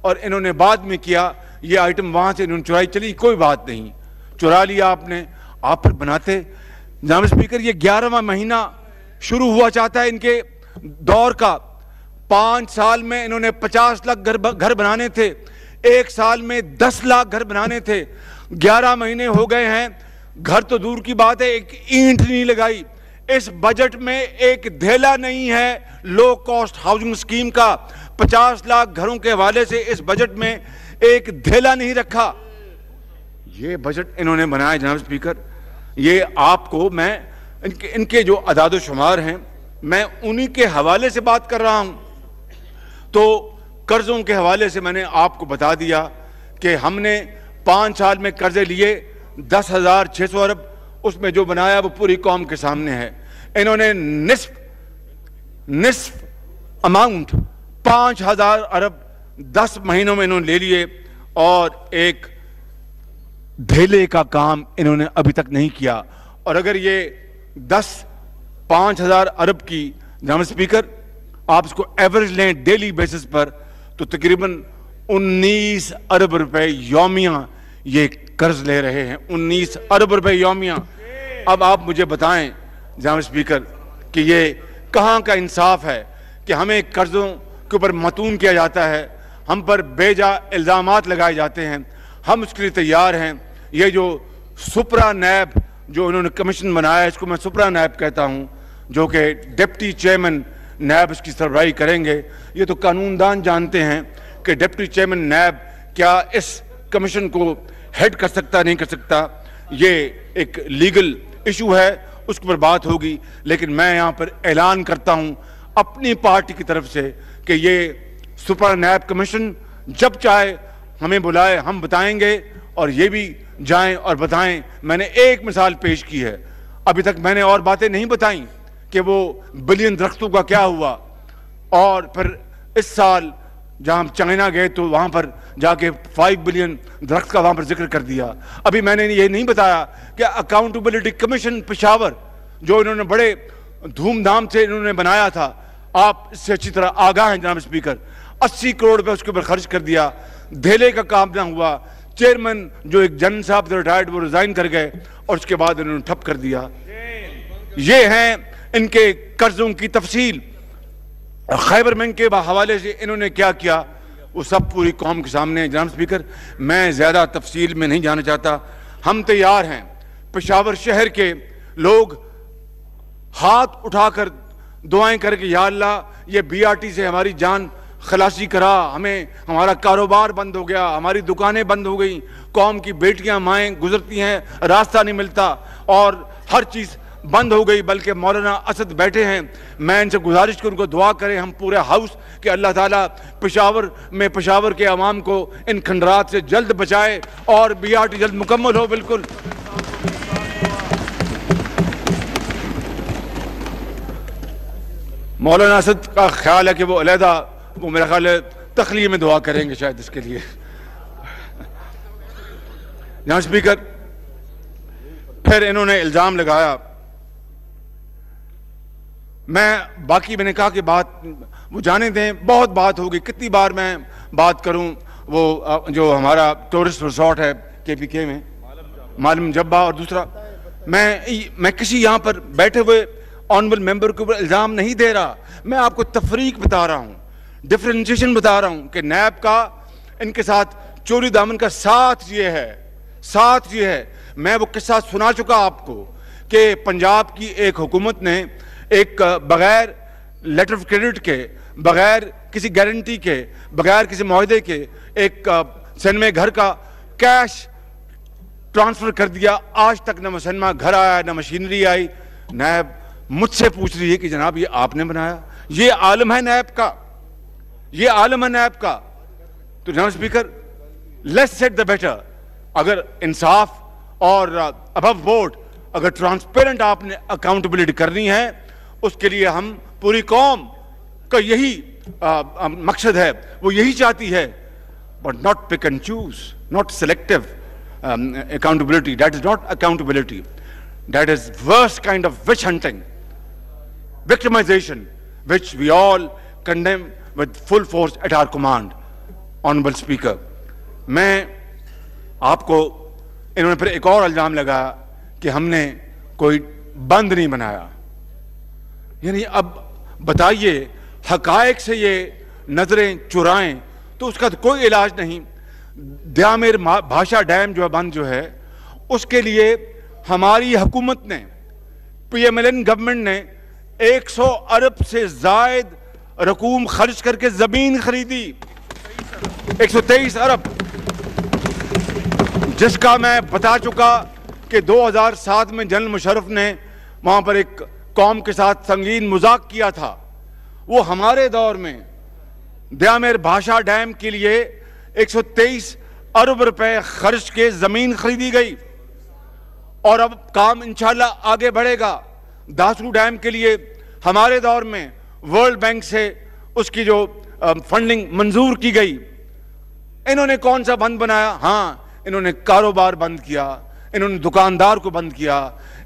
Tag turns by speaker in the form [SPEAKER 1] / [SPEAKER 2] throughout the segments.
[SPEAKER 1] और इन्होंने बाद में किया, ये आइटम वहां से इन्होंने चुराई, चली कोई बात नहीं, चुरा लिया आपने, आप फिर बनाते। जनाब स्पीकर, ये 11वां महीना शुरू हुआ चाहता है इनके दौर का। 5 साल में इन्होंने 50 लाख घर बनाने थे, 1 साल में 10 लाख घर बनाने थे। 11 महीने हो गए हैं, घर तो दूर की बात है, एक ईंट नहीं लगाई। इस बजट में एक धेला नहीं है लो कॉस्ट हाउसिंग स्कीम का। 50 लाख घरों के हवाले से इस बजट में एक धेला नहीं रखा। ये बजट इन्होंने बनाया जनाब स्पीकर। ये आपको मैं इनके जो अदाद शुमार हैं, मैं उन्हीं के हवाले से बात कर रहा हूं। तो कर्जों के हवाले से मैंने आपको बता दिया कि हमने 5 साल में कर्जे लिए 10,600 अरब, उसमें जो बनाया वो पूरी कौम के सामने है। इन्होंने निस्फ अमाउंट 5,000 अरब 10 महीनों में इन्होंने ले लिए, और एक धेले का काम इन्होंने अभी तक नहीं किया। और अगर ये 5,000 अरब की जनाब स्पीकर आप इसको एवरेज लें डेली बेसिस पर, तो तकरीबन 19 अरब रुपए यौमिया ये कर्ज ले रहे हैं। 19 अरब रुपए यौमिया। अब आप मुझे बताएं जनाब स्पीकर कि ये कहां का इंसाफ है कि हमें कर्जों के ऊपर मतून किया जाता है, हम पर बेजा इल्जामात लगाए जाते हैं। हम उसके लिए तैयार हैं। ये जो सुप्रा नैब जो इन्होंने कमीशन बनाया, इसको मैं सुप्रा नैब कहता हूं, जो कि डिप्टी चेयरमैन नैब इसकी सरबराही करेंगे। ये तो कानूनदान जानते हैं कि डिप्टी चेयरमैन नैब क्या इस कमीशन को हेड कर सकता नहीं कर सकता। ये एक लीगल इशू है, उसके ऊपर बात होगी। लेकिन मैं यहां पर ऐलान करता हूं अपनी पार्टी की तरफ से कि ये सुपर नैब कमीशन जब चाहे हमें बुलाए, हम बताएंगे, और ये भी जाएं और बताएं। मैंने एक मिसाल पेश की है, अभी तक मैंने और बातें नहीं बताई कि वो बिलियन दरख्तों का क्या हुआ। और फिर इस साल जहां हम चाइना गए तो वहां पर जाके 5 बिलियन दरख्त का वहां पर जिक्र कर दिया। अभी मैंने ये नहीं बताया कि अकाउंटेबिलिटी कमीशन पेशावर जो इन्होंने बड़े धूमधाम से इन्होंने बनाया था, आप इससे अच्छी तरह आगाह हैं जनाब स्पीकर। 80 करोड़ रुपए उसके ऊपर खर्च कर दिया, धेले का काम ना हुआ। चेयरमैन जो एक जनरल साहब थे रिटायर्ड, वो रिजाइन कर गए और उसके बाद इन्होंने ठप कर दिया। ये हैं इनके कर्जों की तफसील। खैबर बैंक के हवाले से इन्होंने क्या किया वो सब पूरी कौम के सामने है जनाब स्पीकर। मैं ज्यादा तफसील में नहीं जाना चाहता। हम तैयार हैं, पेशावर शहर के लोग हाथ उठाकर दुआएं करके, या अल्लाह ये बीआरटी से हमारी जान खलासी करा, हमें हमारा कारोबार बंद हो गया, हमारी दुकानें बंद हो गई, कौम की बेटियां माएँ गुजरती हैं, रास्ता नहीं मिलता और हर चीज़ बंद हो गई। बल्कि मौलाना असद बैठे हैं, मैं इनसे गुजारिश करूँ उनको दुआ करें हम पूरे हाउस कि अल्लाह ताला पेशावर के अवाम को इन खंडरात से जल्द बचाए और बीआरटी जल्द मुकम्मल हो। बिल्कुल मौलाना असद का ख्याल है कि वो अलहदा, वो मेरा ख्याल है तखलीए में दुआ करेंगे शायद इसके लिए। जनाब स्पीकर, फिर इन्होंने इल्जाम लगाया, मैंने कहा कि बात वो जाने दें, बहुत बात होगी, कितनी बार मैं बात करूं। वो जो हमारा टूरिस्ट रिसोर्ट है केपीके में, मालूम जब्बा, और दूसरा मैं किसी यहां पर बैठे हुए ऑनरेबल मेंबर के ऊपर इल्जाम नहीं दे रहा, मैं आपको तफरीक बता रहा हूं, डिफरेंशिएशन बता रहा हूं कि नैब का इनके साथ चोरी दामन का साथ ये है। मैं वो किस्सा सुना चुका आपको कि पंजाब की एक हुकूमत ने एक बगैर लेटर ऑफ क्रेडिट के, बगैर किसी गारंटी के, बगैर किसी मुआहदे के एक सिनेमा घर का कैश ट्रांसफर कर दिया। आज तक न सिनेमा घर आया, न मशीनरी आई। नैब मुझसे पूछ रही है कि जनाब ये आपने बनाया? ये आलम है नैब का, ये आलम है नैब का। तो जनाब speaker, let's set the better. अगर इंसाफ और अबव बोर्ड, अगर ट्रांसपेरेंट आपने अकाउंटेबिलिटी करनी है, उसके लिए हम पूरी कौम का यही मकसद है, वो यही चाहती है। But not pick and choose, not selective accountability. That is not accountability. That is worst kind of witch hunting, victimization, which we all condemn with full force at our command. Honourable speaker, मैं आपको, इन्होंने फिर एक और इल्जाम लगाया कि हमने कोई बंद नहीं बनाया। यानी अब बताइए, हकायक से ये नजरें चुराएं तो उसका तो कोई इलाज नहीं। द्यामेर भाषा डैम जो है बंद जो है, उसके लिए हमारी हुकूमत ने, PMLN गवर्नमेंट ने 100 अरब से जायद रकूम खर्च करके जमीन खरीदी, 123 अरब, जिसका मैं बता चुका कि 2007 में जनरल मुशर्रफ ने वहां पर एक कौम के साथ संगीन मजाक किया था। वो हमारे दौर में द्यामेर भाषा डैम के लिए 123 अरब रुपए खर्च के जमीन खरीदी गई और अब काम इंशाल्लाह आगे बढ़ेगा। दासू डैम के लिए हमारे दौर में वर्ल्ड बैंक से उसकी जो फंडिंग मंजूर की गई। इन्होंने कौन सा बंद बनाया? हाँ, इन्होंने कारोबार बंद किया, इन्होंने दुकानदार को बंद किया,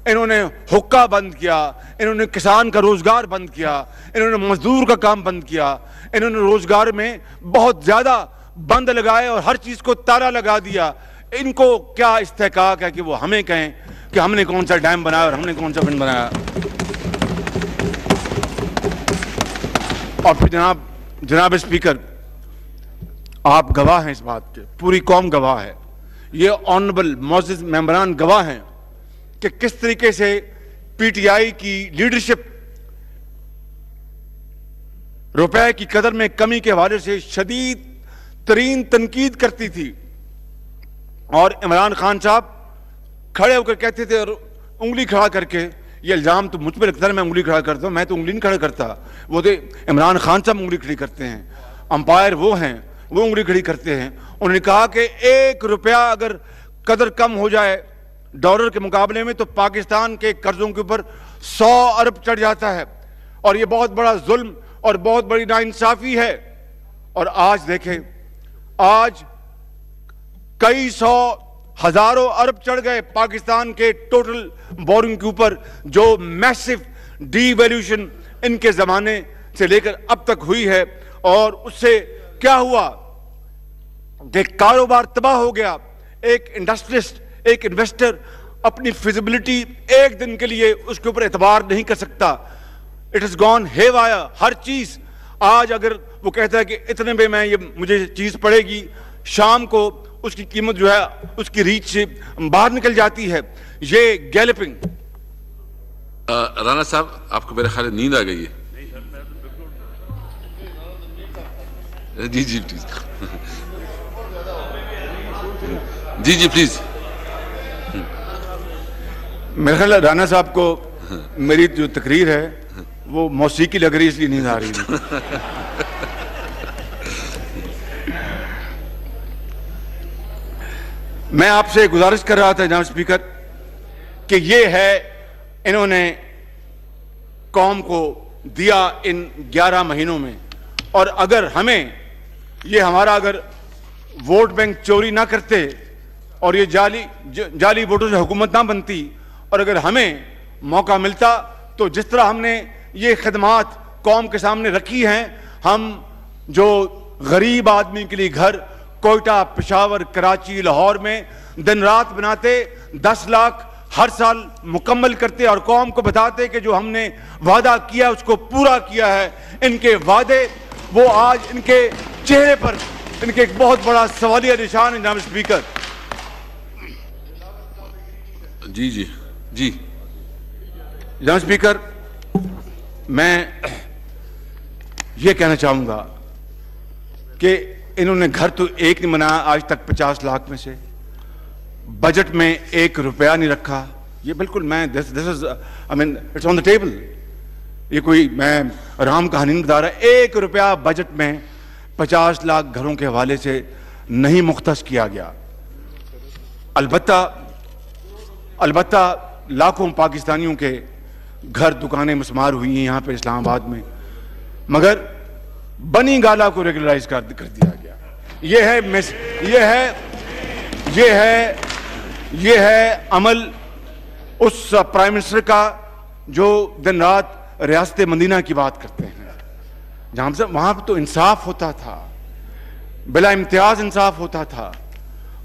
[SPEAKER 1] इन्होंने हुक्का बंद किया, इन्होंने किसान का रोजगार बंद किया, इन्होंने मजदूर का काम बंद किया, इन्होंने रोजगार में बहुत ज्यादा बंद लगाए और हर चीज को ताला लगा दिया। इनको क्या इस्तेहकाक है कि वो हमें कहें कि हमने कौन सा डैम बनाया और हमने कौन सा बंद बनाया। और फिर जनाब स्पीकर, आप गवाह हैं इस बात के, पूरी कौम गवाह है, ये ऑनरेबल मोअज़्ज़िज़ मेंबरान गवाह हैं कि किस तरीके से PTI की लीडरशिप रुपए की कदर में कमी के हवाले से शदीद तरीन तनकीद करती थी। और इमरान खान साहब खड़े होकर कहते थे और उंगली खड़ा करके, ये इल्जाम तो मुझ पर लगता है मैं उंगली खड़ा करता हूं, मैं तो उंगली नहीं खड़ा करता, वो तो इमरान खान साहब उंगली खड़ी करते हैं, अंपायर वो हैं, वो उंगली खड़ी करते हैं। उन्होंने कहा कि 1 रुपया अगर कदर कम हो जाए डॉलर के मुकाबले में तो पाकिस्तान के कर्जों के ऊपर 100 अरब चढ़ जाता है और ये बहुत बड़ा जुल्म और बहुत बड़ी नाइंसाफी है। और आज देखें, आज कई सौ हजारों अरब चढ़ गए पाकिस्तान के टोटल बोरिंग के ऊपर, जो मैसिव डीवैल्यूएशन इनके जमाने से लेकर अब तक हुई है। और उससे क्या हुआ कि कारोबार तबाह हो गया। एक इंडस्ट्रियलिस्ट, एक इन्वेस्टर अपनी फिजिबिलिटी एक दिन के लिए उसके ऊपर एतबार नहीं कर सकता। इट इज गॉन हेवाया हर चीज। आज अगर वो कहता है कि इतने में मैं ये मुझे चीज पड़ेगी, शाम को उसकी कीमत जो है उसकी रीच से बाहर निकल जाती है। ये गैलपिंग।
[SPEAKER 2] राणा साहब, आपको मेरे ख्याल नींद आ गई है। जी जी प्लीज, जी जी प्लीज।
[SPEAKER 1] मेरे ख्याल राणा साहब को मेरी जो तकरीर है वो मौसीकी लग रही, इसलिए नींद आ रही है। मैं आपसे गुजारिश कर रहा था जनाब स्पीकर कि ये है इन्होंने कौम को दिया इन 11 महीनों में, और अगर हमें ये हमारा अगर वोट बैंक चोरी ना करते और ये जाली वोटों से हुकूमत ना बनती, और अगर हमें मौका मिलता तो जिस तरह हमने ये खदमात कौम के सामने रखी हैं, हम जो गरीब आदमी के लिए घर कोयटा, पेशावर, कराची, लाहौर में दिन रात बनाते, 10 लाख हर साल मुकम्मल करते और कौम को बताते कि जो हमने वादा किया उसको पूरा किया है। इनके वादे वो आज इनके चेहरे पर इनके एक बहुत बड़ा सवालिया निशान है जनाब स्पीकर।
[SPEAKER 2] जी जी जी
[SPEAKER 1] जनाब स्पीकर, मैं ये कहना चाहूंगा कि इन्होंने घर तो एक नहीं बनाया आज तक 50 लाख में से, बजट में 1 रुपया नहीं रखा। ये बिल्कुल मैं this is I mean it's on the table, ये कोई मैं राम कहानी नहीं बता रहा। 1 रुपया बजट में 50 लाख घरों के हवाले से नहीं मुख्तस किया गया। अलबत्ता लाखों पाकिस्तानियों के घर दुकानें मस्मार हुई हैं यहाँ पे इस्लामाबाद में, मगर बनी गाला को रेगुलराइज कर दिया गया। ये है अमल उस प्राइम मिनिस्टर का जो दिन रात रियासत मदीना की बात करते हैं, जहां से वहां पर तो इंसाफ होता था। बिला इम्तियाज इंसाफ होता था।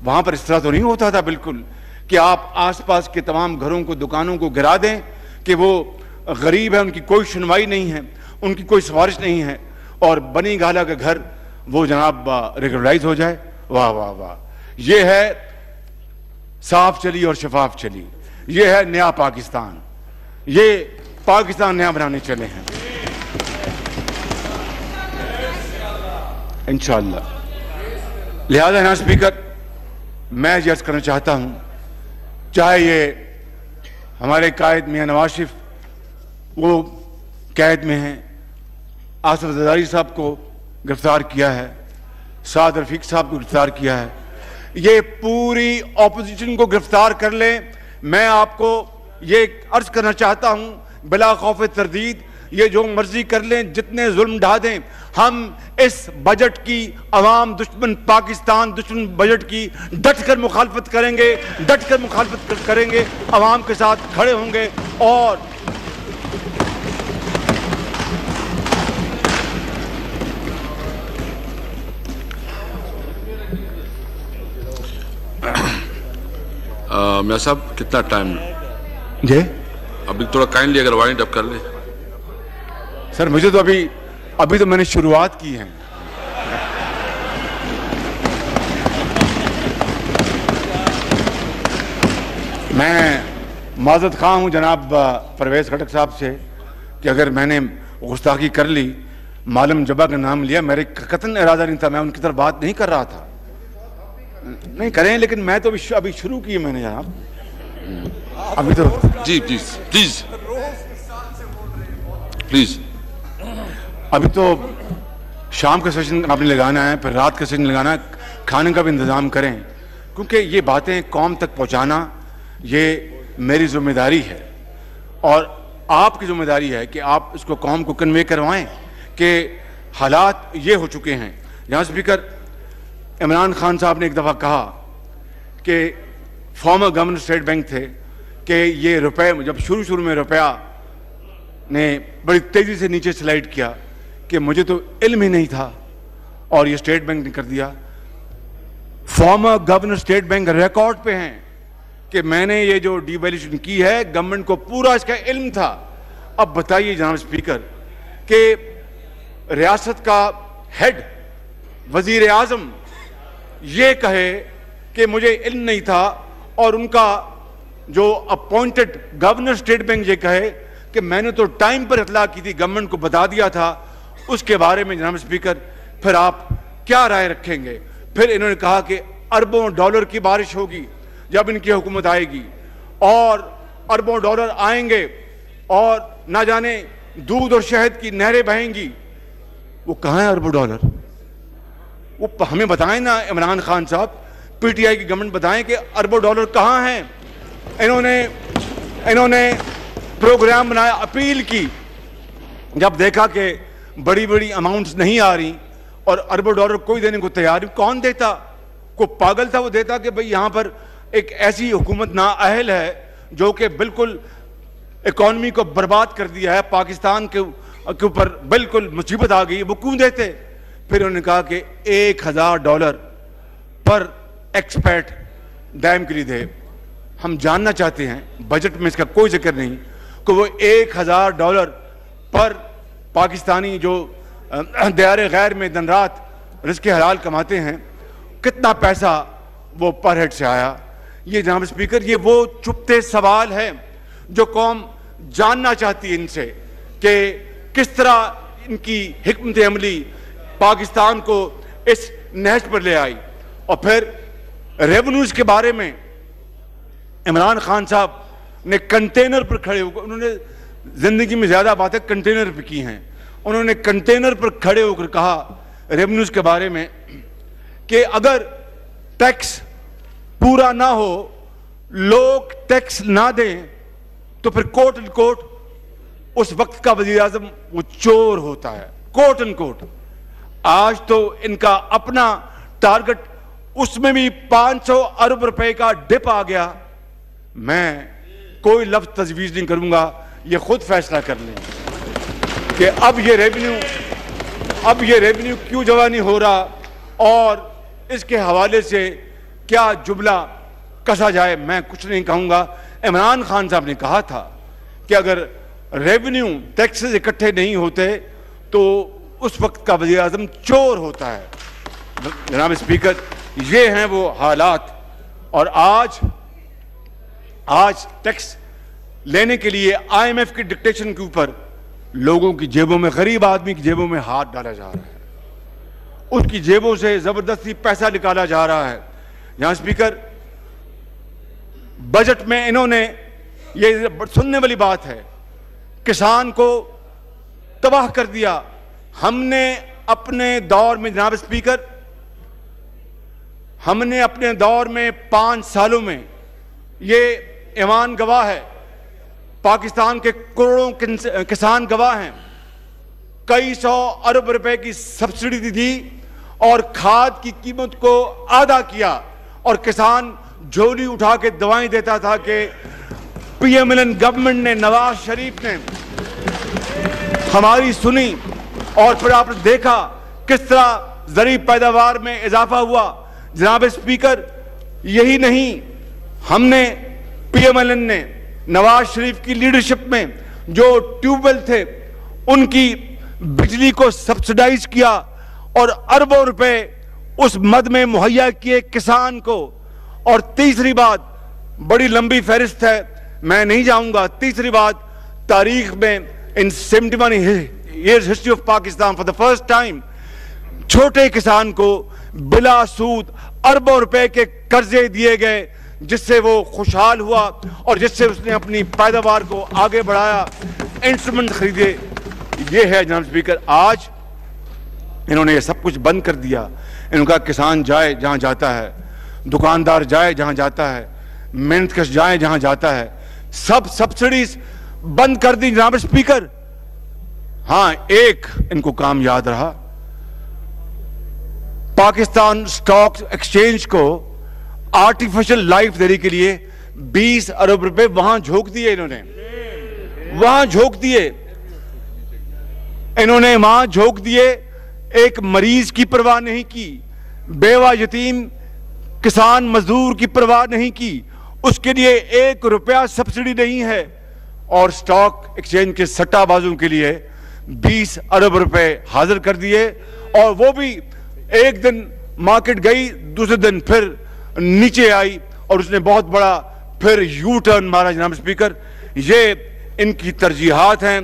[SPEAKER 1] वहां पर इस तरह तो नहीं होता था बिल्कुल कि आप आसपास के तमाम घरों को, दुकानों को गिरा दें कि वो गरीब है, उनकी कोई सुनवाई नहीं है, उनकी कोई सिफारिश नहीं है, और बनी गाला का घर वो जनाब रेगुलराइज हो जाए। वाह वाह वाह, ये है साफ चली और शफाफ चली, ये है नया पाकिस्तान, ये पाकिस्तान नया बनाने चले हैं इंशाअल्लाह। लिहाजा जनाब स्पीकर, मैं ये अर्ज करना चाहता हूं, चाहे ये हमारे कायद मियां नवाज शरीफ वो कैद में हैं, आसिफ जरदारी साहब को गिरफ्तार किया है, साद रफीक साहब को गिरफ्तार किया है, ये पूरी ऑपोजिशन को गिरफ्तार कर ले। मैं आपको ये अर्ज करना चाहता हूं बिला खौफ तरदीद, ये जो मर्जी कर लें, जितने जुल्म ढा दें, हम इस बजट की अवाम दुश्मन पाकिस्तान दुश्मन बजट की डट कर मुखालफत करेंगे, डट कर मुखालफत करेंगे, अवाम के साथ खड़े होंगे। और
[SPEAKER 2] मियां साहब कितना टाइम
[SPEAKER 1] जी?
[SPEAKER 2] अभी थोड़ा काइंडली अगर वाइंड अप कर ले।
[SPEAKER 1] सर मुझे तो अभी तो मैंने शुरुआत की है। मैं माजरत खां हूं जनाब परवेज खटक साहब से कि अगर मैंने गुस्ताखी कर ली, मालूम जबा का नाम लिया, मेरे कतन इरादा नहीं था, मैं उनकी तरफ बात नहीं कर रहा था। नहीं करें, लेकिन मैं तो अभी शुरू की मैंने जनाब, अभी तो।
[SPEAKER 2] जी प्लीज प्लीज प्लीज।
[SPEAKER 1] अभी तो शाम का सेशन आपने लगाना है, फिर रात का सेशन लगाना है, खाने का भी इंतजाम करें, क्योंकि ये बातें कौम तक पहुंचाना ये मेरी जिम्मेदारी है और आपकी जिम्मेदारी है कि आप इसको कौम को कन्वे करवाएं कि हालात ये हो चुके हैं। जनाब स्पीकर, इमरान खान साहब ने एक दफ़ा कहा कि फॉर्मर गवर्नर स्टेट बैंक थे कि ये रुपए, जब शुरू में रुपया ने बड़ी तेज़ी से नीचे स्लाइड किया, कि मुझे तो इल्म ही नहीं था और ये स्टेट बैंक ने कर दिया। Former governor state bank record पे हैं कि मैंने ये जो डिवैल्यूएशन की है, गवर्नमेंट को पूरा इसका इल्म था। अब बताइए जनाब स्पीकर कि रियासत का हेड वजीर आजम ये कहे कि मुझे इल्म नहीं था, और उनका जो अपॉइंटेड गवर्नर स्टेट बैंक ये कहे कि मैंने तो टाइम पर इतला की थी, गवर्नमेंट को बता दिया था। उसके बारे में जनाब स्पीकर फिर आप क्या राय रखेंगे? फिर इन्होंने कहा कि अरबों डॉलर की बारिश होगी जब इनकी हुकूमत आएगी, और अरबों डॉलर आएंगे और ना जाने दूध और शहद की नहरें बहेंगी। वो कहाँ है अरबों डॉलर? वो हमें बताएं ना इमरान खान साहब, पीटीआई की गवर्नमेंट बताएं कि अरबों डॉलर कहाँ हैं। इन्होंने प्रोग्राम बनाया, अपील की, जब देखा कि बड़ी बड़ी अमाउंट्स नहीं आ रही और अरबों डॉलर कोई देने को तैयार नहीं। कौन देता? को पागल था वो देता कि भाई यहां पर एक ऐसी हुकूमत नाअहल है जो कि बिल्कुल इकॉनमी को बर्बाद कर दिया है, पाकिस्तान के ऊपर बिल्कुल मुसीबत आ गई, वो क्यों देते? फिर उन्होंने कहा कि $1000 पर एक्सपेट डैम के लिए दे। हम जानना चाहते हैं, बजट में इसका कोई जिक्र नहीं कि वो $1000 पर पाकिस्तानी जो दियारे गैर में दिन रात रिज़्क़ हलाल कमाते हैं, कितना पैसा वो पर हेड से आया। ये जनाब स्पीकर, ये वो चुपते सवाल है जो कौम जानना चाहती है इनसे कि किस तरह इनकी हिकमत अमली पाकिस्तान को इस नहज पर ले आई। और फिर रेवेन्यूज के बारे में इमरान खान साहब ने कंटेनर पर खड़े होकर, उन्होंने जिंदगी में ज्यादा बातें कंटेनर पर की हैं, उन्होंने कंटेनर पर खड़े होकर कहा रेवेन्यूज के बारे में कि अगर टैक्स पूरा ना हो, लोग टैक्स ना दें, तो फिर कोट एंड कोट उस वक्त का वजीर आजम वो चोर होता है, कोट एंड कोट। आज तो इनका अपना टारगेट, उसमें भी 500 अरब रुपए का डिप आ गया। मैं कोई लफ्ज तजवीज नहीं करूंगा, ये खुद फैसला कर लें कि अब ये रेवेन्यू क्यों जमा नहीं हो रहा और इसके हवाले से क्या जुमला कसा जाए मैं कुछ नहीं कहूँगा। इमरान खान साहब ने कहा था कि अगर रेवेन्यू टैक्सेस इकट्ठे नहीं होते तो उस वक्त का वज़ीर आज़म चोर होता है। जनाब स्पीकर, ये हैं वो हालात। और आज टैक्स लेने के लिए IMF की डिक्टेशन के ऊपर लोगों की जेबों में, गरीब आदमी की जेबों में हाथ डाला जा रहा है, उसकी जेबों से जबरदस्ती पैसा निकाला जा रहा है। जहां स्पीकर, बजट में इन्होंने, ये सुनने वाली बात है, किसान को तबाह कर दिया। हमने अपने दौर में, जनाब स्पीकर, हमने अपने दौर में 5 सालों में, ये ईमान गवाह है, पाकिस्तान के करोड़ों किसान गवाह हैं, कई सौ अरब रुपए की सब्सिडी दी और खाद की कीमत को आधा किया और किसान झोली उठा के दवाएं देता था कि PMLN गवर्नमेंट ने, नवाज शरीफ ने हमारी सुनी और फिर आपने देखा किस तरह ज़रूरी पैदावार में इजाफा हुआ। जनाब स्पीकर, यही नहीं, हमने PMLN ने नवाज शरीफ की लीडरशिप में जो ट्यूबवेल थे उनकी बिजली को सब्सिडाइज किया और अरबों रुपए उस मद में मुहैया किए किसान को। और तीसरी बात, बड़ी लंबी फहरिस्त है, मैं नहीं जाऊंगा। तीसरी बात, तारीख में इन 71 years history of Pakistan for the first time छोटे किसान को बिला सूद अरबों रुपए के कर्जे दिए गए, जिससे वो खुशहाल हुआ और जिससे उसने अपनी पैदावार को आगे बढ़ाया, इंस्ट्रूमेंट खरीदे। ये है जनाब स्पीकर, आज इन्होंने ये सब कुछ बंद कर दिया। इनका किसान जाए जहां जाता है, दुकानदार जाए जहां जाता है, मेहनतकश जाए जहां जाता है, सब सब्सिडीज बंद कर दी जनाब स्पीकर। हां, एक इनको काम याद रहा, पाकिस्तान स्टॉक एक्सचेंज को आर्टिफिशियल लाइफ देने के लिए 20 अरब रुपए वहां झोंक दिए। वहां झोंक दिए। एक मरीज की परवाह नहीं की, बेवा यतीम किसान मजदूर की परवाह नहीं की, उसके लिए 1 रुपया सब्सिडी नहीं है। और स्टॉक एक्सचेंज के सट्टाबाजों के लिए 20 अरब रुपए हाजिर कर दिए। और वो भी एक दिन मार्केट गई, दूसरे दिन फिर नीचे आई और उसने बहुत बड़ा फिर यू टर्न मारा। जनाब स्पीकर, ये इनकी तरजीहात हैं।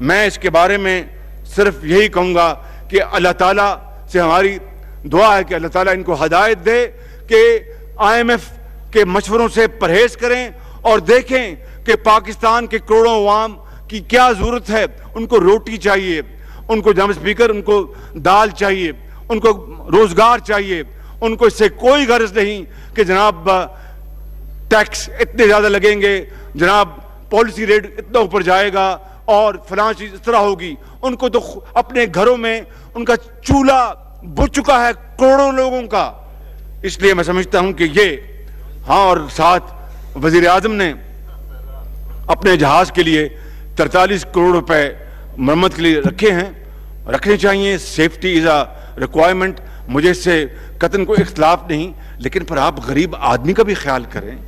[SPEAKER 1] मैं इसके बारे में सिर्फ यही कहूंगा कि अल्लाह ताला से हमारी दुआ है कि अल्लाह ताला इनको हिदायत दे कि IMF के मशवरों से परहेज करें और देखें कि पाकिस्तान के करोड़ों अवाम की क्या जरूरत है। उनको रोटी चाहिए, उनको जनाब स्पीकर, उनको दाल चाहिए, उनको रोजगार चाहिए, उनको इससे कोई गर्ज नहीं कि जनाब टैक्स इतने ज्यादा लगेंगे, जनाब पॉलिसी रेट इतना ऊपर जाएगा और फलां चीज इस तरह होगी। उनको तो अपने घरों में उनका चूल्हा बुझ चुका है करोड़ों लोगों का। इसलिए मैं समझता हूं कि ये, हाँ, और साथ वजीर आजम ने अपने जहाज के लिए 43 करोड़ रुपए मरम्मत के लिए रखने चाहिए। सेफ्टी इज अ रिक्वायरमेंट, मुझे इससे कतन कोई इख्तलाफ नहीं, लेकिन पर आप गरीब आदमी का भी ख्याल करें,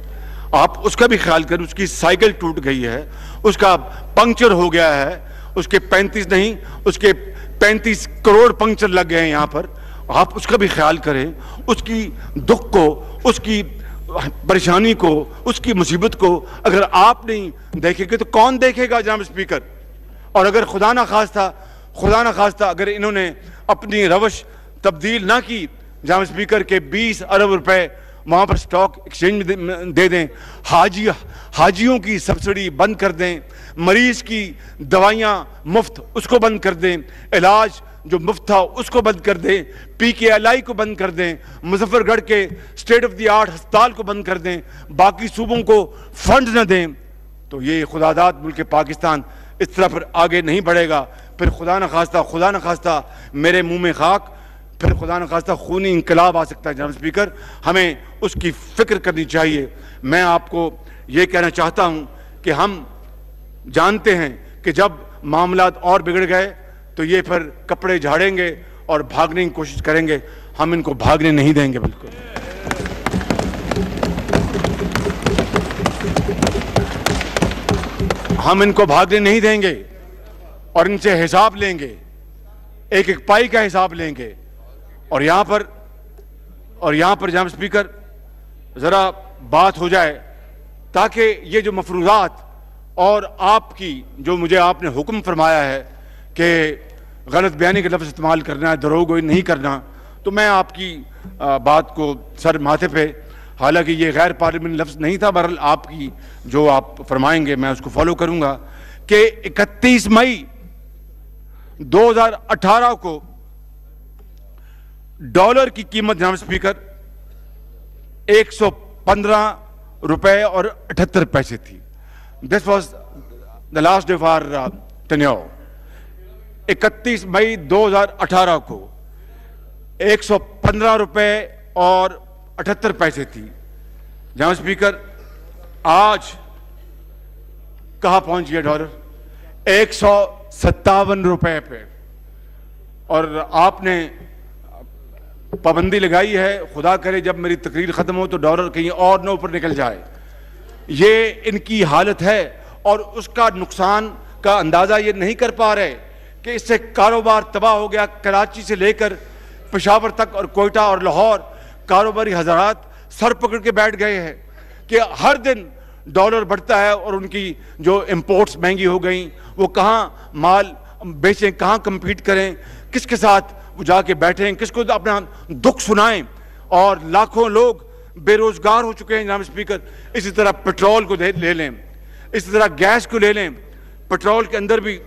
[SPEAKER 1] आप उसका भी ख्याल करें। उसकी साइकिल टूट गई है, उसका पंक्चर हो गया है, उसके 35 नहीं, उसके 35 करोड़ पंक्चर लग गए हैं यहाँ पर। आप उसका भी ख्याल करें, उसकी दुख को, उसकी परेशानी को, उसकी मुसीबत को अगर आप नहीं देखेंगे तो कौन देखेगा जनाब स्पीकर। और अगर खुदा ना खास्ता अगर इन्होंने अपनी रवश तब्दील ना की जनाब स्पीकर के 20 अरब रुपए वहां पर स्टॉक एक्सचेंज में दे दें, हाजियों की सब्सिडी बंद कर दें, मरीज की दवाइयां मुफ्त उसको बंद कर दें, इलाज जो मुफ्त था उसको बंद कर दें, PKLI को बंद कर दें, मुजफ्फरगढ़ के स्टेट ऑफ द आर्ट अस्पताल को बंद कर दें, बाकी सूबों को फंड न दें, तो ये खुदादाद मुल्क पाकिस्तान इस तरह पर आगे नहीं बढ़ेगा। फिर खुदा न खास्ता मेरे मुंह में खाक, फिर खुदा न खास्ता खूनी इंकलाब आ सकता है। जनाब स्पीकर, हमें उसकी फिक्र करनी चाहिए। मैं आपको ये कहना चाहता हूं कि हम जानते हैं कि जब मामलात और बिगड़ गए तो ये फिर कपड़े झाड़ेंगे और भागने की कोशिश करेंगे। हम इनको भागने नहीं देंगे। बिल्कुल हम इनको भागने नहीं देंगे और इनसे हिसाब लेंगे, एक एक पाई का हिसाब लेंगे। और यहां पर जनाब स्पीकर जरा बात हो जाए ताकि ये जो मफरूजात और आपकी जो मुझे आपने हुक्म फरमाया है कि गलत बयानी का लफ्ज़ इस्तेमाल करना है, दरोगोई नहीं करना, तो मैं आपकी बात को सर माथे पे, हालांकि ये गैर पार्लियामेंट लफ्ज़ नहीं था, बहरहाल आपकी जो आप फरमाएंगे मैं उसको फॉलो करूंगा कि 31 मई 2018 को डॉलर की कीमत जनाब स्पीकर 115 रुपए और 78 पैसे थी। This was the last day for tenure. 31 मई 2018 को 115 रुपए और 78 पैसे थी। जनाब स्पीकर आज कहां पहुंच गया डॉलर? 157 रुपए पे। और आपने पाबंदी लगाई है, खुदा करे जब मेरी तकरीर खत्म हो तो डॉलर कहीं और न ऊपर निकल जाए। ये इनकी हालत है और उसका नुकसान का अंदाजा ये नहीं कर पा रहे कि इससे कारोबार तबाह हो गया। कराची से लेकर पेशावर तक और कोयटा और लाहौर कारोबारी हजरात सर पकड़ के बैठ गए हैं कि हर दिन डॉलर बढ़ता है और उनकी जो इंपोर्ट्स महंगी हो गई, वो कहाँ माल बेचें, कहाँ कम्पीट करें, किसके साथ वो जाके बैठें, किसको अपना दुख सुनाएं। और लाखों लोग बेरोजगार हो चुके हैं जनाब स्पीकर। इसी तरह पेट्रोल को ले लें, इसी तरह गैस को ले लें। पेट्रोल के अंदर भी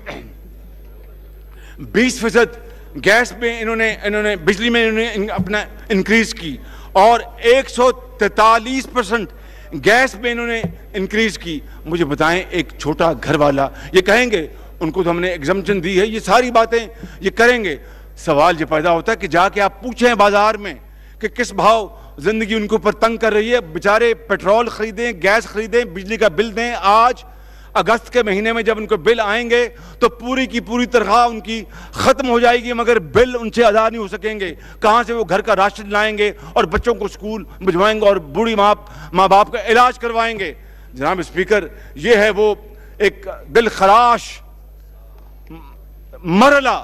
[SPEAKER 1] 20% गैस में इन्होंने बिजली में इन्होंने अपना इंक्रीज की और 143% गैस में इन्होंने इंक्रीज की। मुझे बताएं, एक छोटा घर वाला ये कहेंगे उनको तो हमने एग्जम्पशन दी है, ये सारी बातें ये करेंगे। सवाल ये पैदा होता है कि जाके आप पूछें बाजार में कि किस भाव जिंदगी उनको पर तंग कर रही है। बेचारे पेट्रोल खरीदें, गैस खरीदें, बिजली का बिल दें। आज अगस्त के महीने में जब उनको बिल आएंगे तो पूरी की पूरी तनख्वाह उनकी खत्म हो जाएगी, मगर बिल उनसे अदा नहीं हो सकेंगे। कहां से वो घर का राशन लाएंगे और बच्चों को स्कूल भिजवाएंगे और बूढ़ी माँ बाप का इलाज करवाएंगे। जनाब स्पीकर, ये है वो एक दिल खराश मरला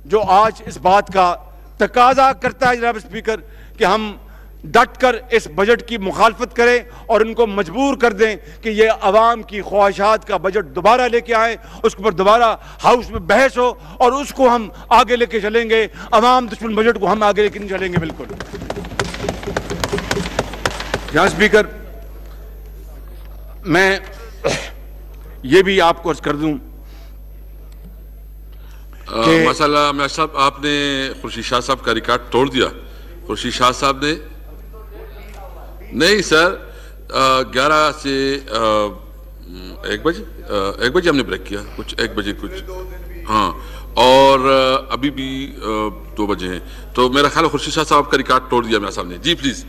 [SPEAKER 1] जो आज इस बात का तकाजा करता है जनाब स्पीकर कि हम डट कर इस बजट की मुखालफत करें और उनको मजबूर कर दें कि ये अवाम की ख्वाहिशात का बजट दोबारा लेके आए, उसके ऊपर दोबारा हाउस में बहस हो और उसको हम आगे लेके चलेंगे। अवाम दुश्मन बजट को हम आगे लेके नहीं चलेंगे। बिल्कुल जनाब स्पीकर, मैं ये भी आपको अर्ज कर दूं
[SPEAKER 2] मसाला मैं साहब, आपने खुर्शीद शाह साहब का रिकॉर्ड तोड़ दिया। खुर्शीद शाह साहब ने नहीं सर, 11 से 1 बजे हमने ब्रेक किया, कुछ 1 बजे कुछ, हाँ, और अभी भी 2 बजे हैं। तो मेरा ख्याल है खुर्शीद शाह साहब का रिकॉर्ड तोड़ दिया मियां साहब ने। जी प्लीज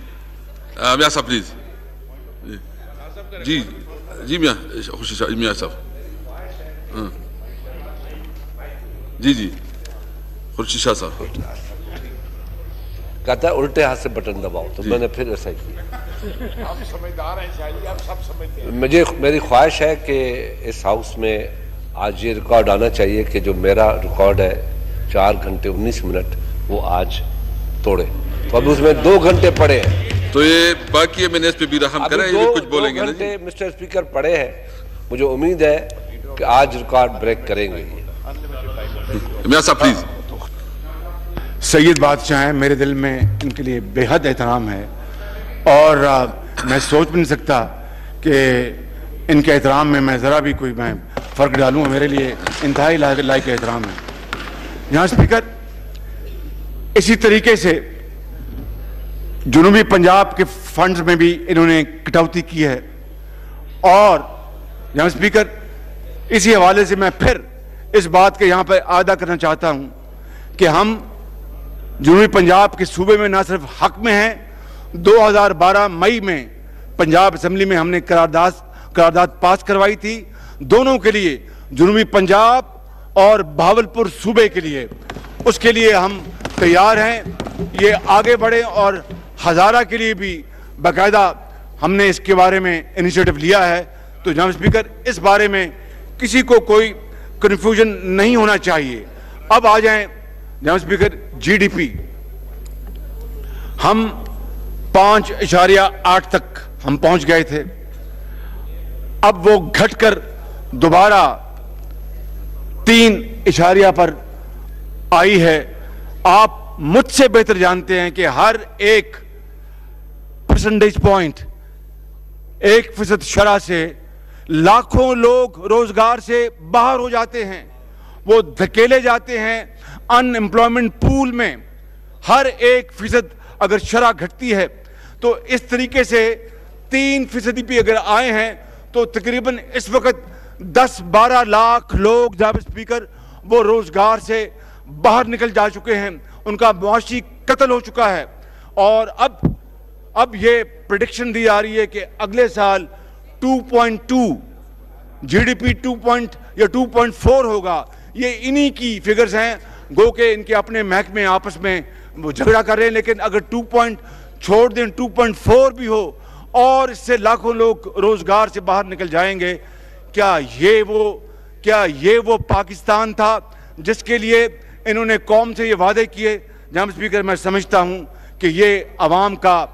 [SPEAKER 2] मियां साहब, प्लीज जी जी मियां खुर्शीद शाह मियां साहब, हाँ जी जी खुर्शीद शाह साहब
[SPEAKER 3] कहता है उल्टे हाथ से बटन दबाओ, तो मैंने फिर ऐसा ही किया।
[SPEAKER 4] हम समझदार हैं शायद, आप सब समझते हैं।
[SPEAKER 3] मेरी ख्वाहिश है कि इस हाउस में आज ये रिकॉर्ड आना चाहिए कि जो मेरा रिकॉर्ड है 4 घंटे 19 मिनट, वो आज तोड़े। तो अभी उसमें 2 घंटे पड़े हैं,
[SPEAKER 2] तो ये बाकी है, मैंने इस पे भी रहम करें, ये कुछ बोलेंगे ना।
[SPEAKER 3] 2 घंटे मिस्टर स्पीकर पड़े हैं। मुझे उम्मीद है कि आज रिकॉर्ड ब्रेक करेंगे।
[SPEAKER 2] मियां साहब प्लीज।
[SPEAKER 1] सैयद बादशाह हैं, मेरे दिल में इनके लिए बेहद एहतराम है और मैं सोच भी नहीं सकता कि इनके एहतराम में मैं ज़रा भी कोई मैं फ़र्क डालूँ। मेरे लिए इंतहाई लायक एहतराम है। यहाँ स्पीकर, इसी तरीके से जुनूबी पंजाब के फंड्स में भी इन्होंने कटौती की है। और यहाँ स्पीकर, इसी हवाले से मैं फिर इस बात के यहाँ पर आदा करना चाहता हूँ कि हम जुनूबी पंजाब के सूबे में ना सिर्फ हक में हैं, 2012 मई में पंजाब असम्बली में हमने करारदाद पास करवाई थी, दोनों के लिए, जुनूबी पंजाब और भावलपुर सूबे के लिए। उसके लिए हम तैयार हैं, ये आगे बढ़े और हज़ारा के लिए भी बाकायदा हमने इसके बारे में इनिशिएटिव लिया है। तो जनाब स्पीकर, इस बारे में किसी को कोई कन्फ्यूजन नहीं होना चाहिए। अब आ जाएं जनाब स्पीकर, जीडीपी हम 5.8 तक हम पहुंच गए थे, अब वो घटकर दोबारा 3 पर आई है। आप मुझसे बेहतर जानते हैं कि हर एक परसेंटेज पॉइंट, 1% शरह से लाखों लोग रोजगार से बाहर हो जाते हैं, वो धकेले जाते हैं अनएम्प्लॉयमेंट पूल में। हर 1% अगर शरह घटती है तो इस तरीके से 3% पे अगर आए हैं तो तकरीबन इस वक्त 10-12 लाख लोग जनाब स्पीकर वो रोजगार से बाहर निकल जा चुके हैं, उनका मुआशी कत्ल हो चुका है। और अब ये प्रेडिक्शन दी जा रही है कि अगले साल 2.2 जीडीपी 2.4 होगा। ये इन्हीं की फिगर्स हैं, गो के इनके अपने महकमे आपस में वो झगड़ा कर रहे हैं, लेकिन अगर 2 छोड़ दें 2.4 भी हो और इससे लाखों लोग रोजगार से बाहर निकल जाएंगे, क्या ये वो पाकिस्तान था जिसके लिए इन्होंने कौम से ये वादे किए? जनाब स्पीकर, मैं समझता हूं कि ये अवाम का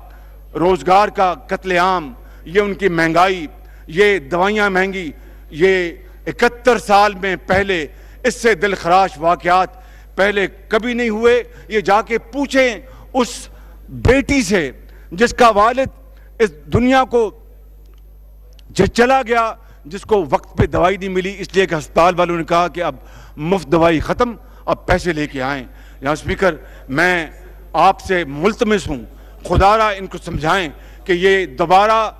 [SPEAKER 1] रोजगार का कत्लेआम, ये उनकी महंगाई, ये दवाइयां महंगी, ये 71 साल में पहले इससे दिलखराश वाकयात पहले कभी नहीं हुए। ये जाके पूछें उस बेटी से जिसका वालिद इस दुनिया को चला गया, जिसको वक्त पे दवाई नहीं मिली इसलिए कि अस्पताल वालों ने कहा कि अब मुफ्त दवाई खत्म, अब पैसे लेके आएं। यहाँ स्पीकर, मैं आपसे मुल्तमिस हूँ, खुदारा इनको समझाएं कि ये दोबारा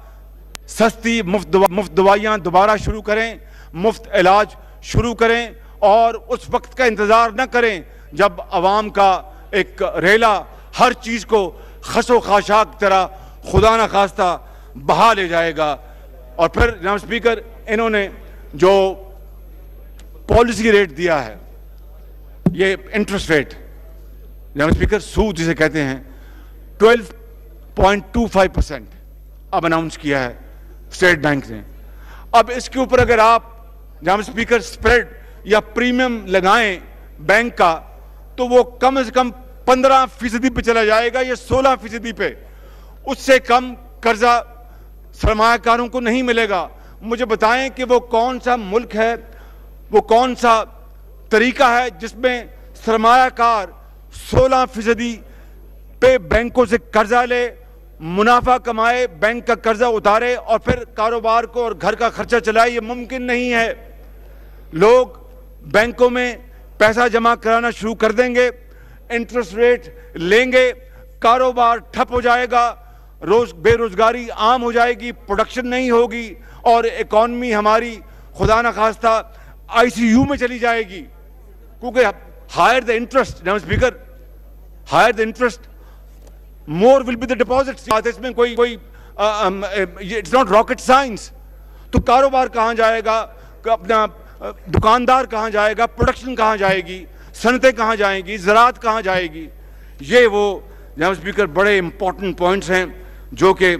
[SPEAKER 1] सस्ती मुफ्त दवाइयाँ दोबारा शुरू करें, मुफ्त इलाज शुरू करें और उस वक्त का इंतज़ार न करें जब आवाम का एक रेला हर चीज़ को खसो खाशाक तरह खुदा न खास्ता बहा ले जाएगा। और फिर जनाब स्पीकर, इन्होंने जो पॉलिसी रेट दिया है, ये इंटरेस्ट रेट जनाब स्पीकर, सूद जिसे कहते हैं, 12.25% अब अनाउंस किया है स्टेट बैंक ने। अब इसके ऊपर अगर आप जनाब स्पीकर स्प्रेड या प्रीमियम लगाएं बैंक का तो वो कम से कम 15% पे चला जाएगा या 16% पे, उससे कम कर्जा सरमायाकारों को नहीं मिलेगा। मुझे बताएं कि वो कौन सा मुल्क है, वो कौन सा तरीका है जिसमें सरमायाकार 16% पे बैंकों से कर्जा ले, मुनाफा कमाए, बैंक का कर्जा उतारे और फिर कारोबार को और घर का खर्चा चलाए। ये मुमकिन नहीं है। लोग बैंकों में पैसा जमा कराना शुरू कर देंगे, इंटरेस्ट रेट लेंगे, कारोबार ठप हो जाएगा, बेरोजगारी आम हो जाएगी, प्रोडक्शन नहीं होगी और इकॉनमी हमारी खुदा न खास्ता आईसीयू में चली जाएगी। क्योंकि हायर द इंटरेस्ट जनाब speaker, higher the interest more will be the deposits. इसमें कोई इट्स नॉट रॉकेट साइंस। तो कारोबार कहाँ जाएगा, अपना दुकानदार कहाँ जाएगा, प्रोडक्शन कहाँ जाएगी, सनतें कहाँ जाएंगी, ज़राअत कहाँ जाएगी? ये वो जनाब स्पीकर बड़े इंपॉर्टेंट पॉइंट्स हैं जो कि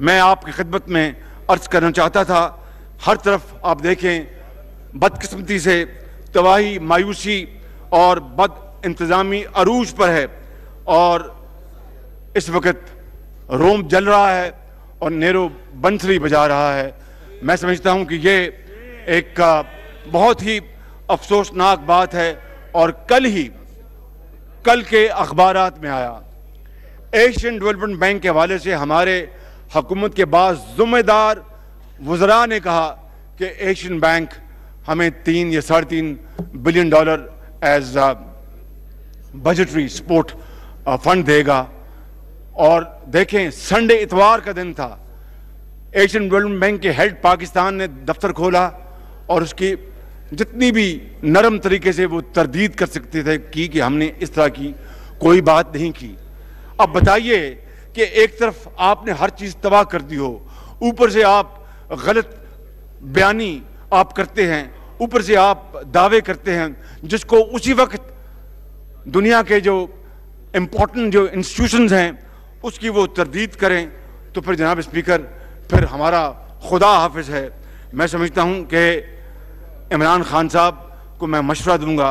[SPEAKER 1] मैं आपकी खिदमत में अर्ज करना चाहता था। हर तरफ आप देखें बदकिस्मती से तबाही, मायूसी और बद इंतज़ामी अरूज पर है और इस वक्त रोम जल रहा है और नेरो बंसरी बजा रहा है। मैं समझता हूँ कि ये एक बहुत ही अफसोसनाक बात है। और कल के अखबारात में आया, एशियन डेवलपमेंट बैंक के हवाले से हमारे हुकूमत के बाद ज़िम्मेदार वज़रा ने कहा कि एशियन बैंक हमें 3 या $3.5 billion as budgetary support fund देगा। और देखें, संडे इतवार का दिन था, एशियन डेवलपमेंट बैंक के हेड पाकिस्तान ने दफ्तर खोला और उसकी जितनी भी नरम तरीके से वो तरदीद कर सकते थे कि हमने इस तरह की कोई बात नहीं की। अब बताइए कि एक तरफ आपने हर चीज़ तबाह कर दी हो, ऊपर से आप गलत बयानी आप करते हैं, ऊपर से आप दावे करते हैं जिसको उसी वक्त दुनिया के जो इम्पोर्टेंट जो इंस्टीट्यूशंस हैं उसकी वो तरदीद करें, तो फिर जनाब स्पीकर फिर हमारा खुदा हाफिज है। मैं समझता हूँ कि इमरान खान साहब को मैं मशवरा दूंगा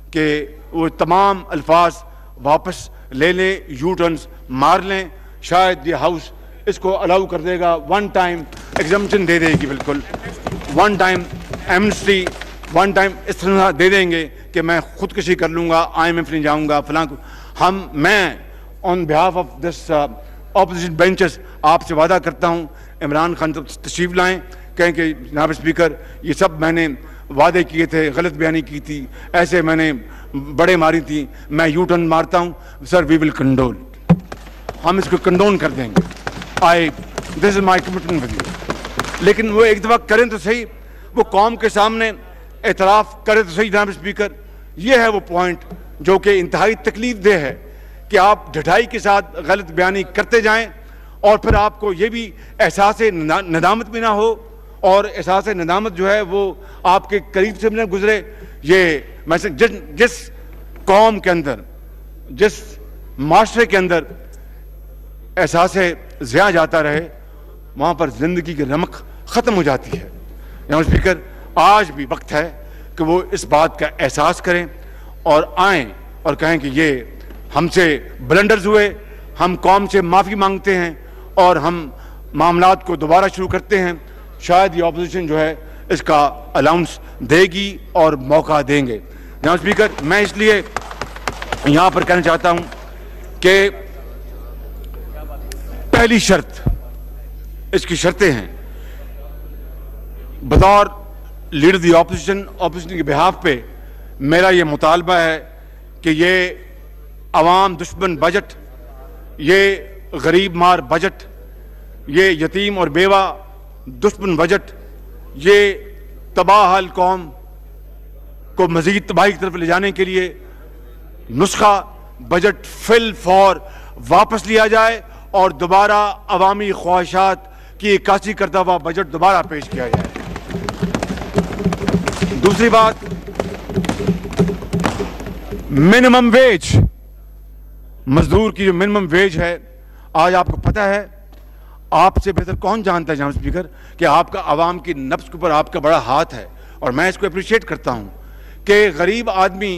[SPEAKER 1] कि वो तमाम अल्फाज वापस ले लें, यू टर्न्स मार लें। शायद ये हाउस इसको अलाउ कर देगा, वन टाइम एग्जम्पशन दे देगी, बिल्कुल one time amnesty, one time इस तरह दे देंगे कि मैं खुदकशी कर लूँगा, IMF नहीं जाऊँगा, फलां। मैं on behalf of this opposition benches आपसे वादा करता हूँ इमरान खान तशरीफ लाएँ, कहें कि जनाब स्पीकर ये सब मैंने वादे किए थे, गलत बयानी की थी, ऐसे मैंने बड़े मारी थी, मैं यू टर्न मारता हूँ सर, वी विल कंडोन, हम इसको कंडोन कर देंगे, this is my commitment with you. लेकिन वो एक दफ़ा करें तो सही, वो कौम के सामने एतराफ़ करें तो सही जनाब स्पीकर। ये है वो पॉइंट जो कि इंतहाई तकलीफ दे है कि आप ढठाई के साथ गलत बयानी करते जाएं और फिर आपको ये भी एहसास नदामत भी ना हो, और एहसास नदामत जो है वो आपके करीब से भी ना गुजरे। ये मैं जिस कौम के अंदर, जिस माशरे के अंदर एहसास ज़िया जाता रहे, वहाँ पर ज़िंदगी की रमक ख़त्म हो जाती है। जनाब स्पीकर, आज भी वक्त है कि वो इस बात का एहसास करें और आएँ और कहें कि ये हमसे ब्लंडर्स हुए, हम कौम से माफ़ी मांगते हैं और हम मामलात को दोबारा शुरू करते हैं। शायद ये ऑपोजिशन जो है इसका अलाउंस देगी और मौका देंगे। जनाब स्पीकर, मैं इसलिए यहाँ पर कहना चाहता हूँ कि पहली शर्त, इसकी शर्तें हैं, बतौर लीडर दी ऑपोजिशन के बिहाफ पे मेरा ये मुतालबा है कि ये अवाम दुश्मन बजट, ये गरीब मार बजट, ये यतीम और बेवा दुश्मन बजट, ये तबाहल कौम को मजीद तबाही की तरफ ले जाने के लिए नुस्खा बजट फिल फॉर वापस लिया जाए और दोबारा अवामी ख्वाहिशात की इक्कासी करता हुआ बजट दोबारा पेश किया जाए। दूसरी बात, मिनिमम वेज, मजदूर की जो मिनिमम वेज है, आज आपको पता है, आपसे बेहतर कौन जानता है जनाब स्पीकर कि आपका आवाम की नफ्स के ऊपर आपका बड़ा हाथ है। और मैं इसको अप्रिशिएट करता हूं कि गरीब आदमी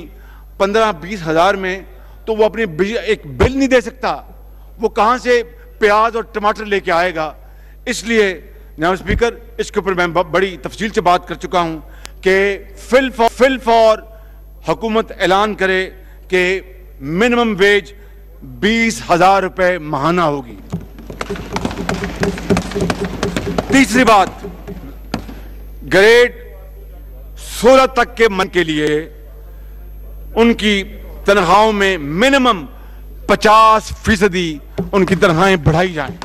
[SPEAKER 1] 15-20 हज़ार में तो वो अपनी एक बिल नहीं दे सकता, वो कहां से प्याज और टमाटर लेके आएगा। इसलिए जनाब स्पीकर, इसके ऊपर मैं बड़ी तफसील से बात कर चुका हूं कि फिल फॉर हुकूमत ऐलान करे कि मिनिमम वेज 20,000 रुपए माहाना होगी। तीसरी बात, ग्रेड 16 तक के मन के लिए उनकी तनख्वाहों में मिनिमम 50% उनकी तनख्वाहें बढ़ाई जाएं।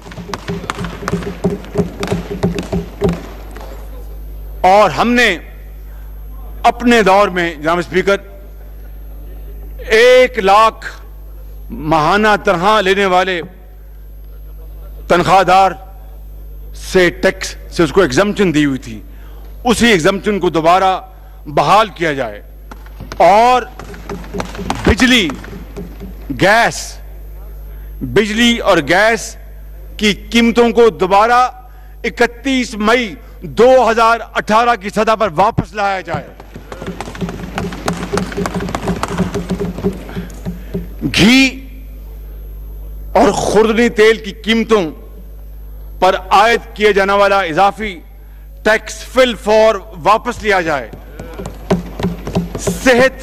[SPEAKER 1] और हमने अपने दौर में जनाब स्पीकर 1 लाख माहाना तनख्वाह लेने वाले तनख्वाहदार से टैक्स से उसको एग्जम्पशन दी हुई थी, उसी एग्जम्पशन को दोबारा बहाल किया जाए और बिजली और गैस की कीमतों को दोबारा 31 मई 2018 की सतह पर वापस लाया जाए। घी और खुर्दनी तेल की कीमतों पर आयद किए जाने वाला इजाफी टैक्स फिल फॉर वापस लिया जाए। सेहत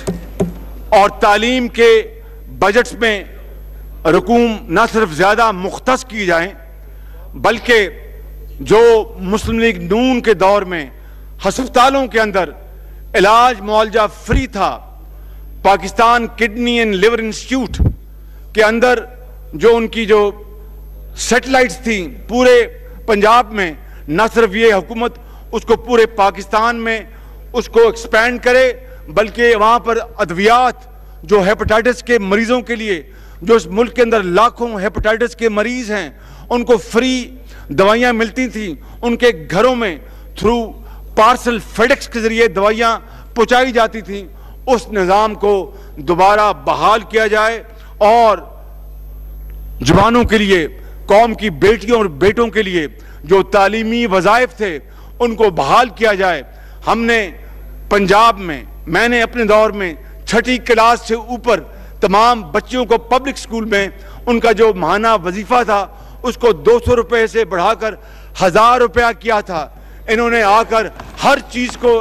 [SPEAKER 1] और तालीम के बजट्स में रकूम न सिर्फ ज्यादा मुख्तस की जाए, बल्कि जो मुस्लिम लीग नून के दौर में हस्पतालों के अंदर इलाज मुआवजा फ्री था, Pakistan kidney and liver institute के अंदर जो उनकी जो सैटेलाइट्स थी पूरे पंजाब में, न सिर्फ ये हुकूमत उसको पूरे पाकिस्तान में उसको एक्सपैंड करे, बल्कि वहां पर अद्वियात जो हेपेटाइटिस के मरीजों के लिए, जो इस मुल्क के अंदर लाखों हेपेटाइटिस के मरीज हैं, उनको फ्री दवाइयां मिलती थी, उनके घरों में थ्रू पार्सल फेडेक्स के जरिए दवाइयां पहुंचाई जाती थी। उस निज़ाम को दोबारा बहाल किया जाए और जवानों के लिए, कौम की बेटियों और बेटों के लिए जो तालीमी वज़ाइफ थे उनको बहाल किया जाए। हमने पंजाब में, मैंने अपने दौर में 6ठी क्लास से ऊपर तमाम बच्चियों को पब्लिक स्कूल में उनका जो माहाना वजीफा था उसको 200 रुपये से बढ़ाकर 1000 रुपया किया था। इन्होंने आकर हर चीज़ को,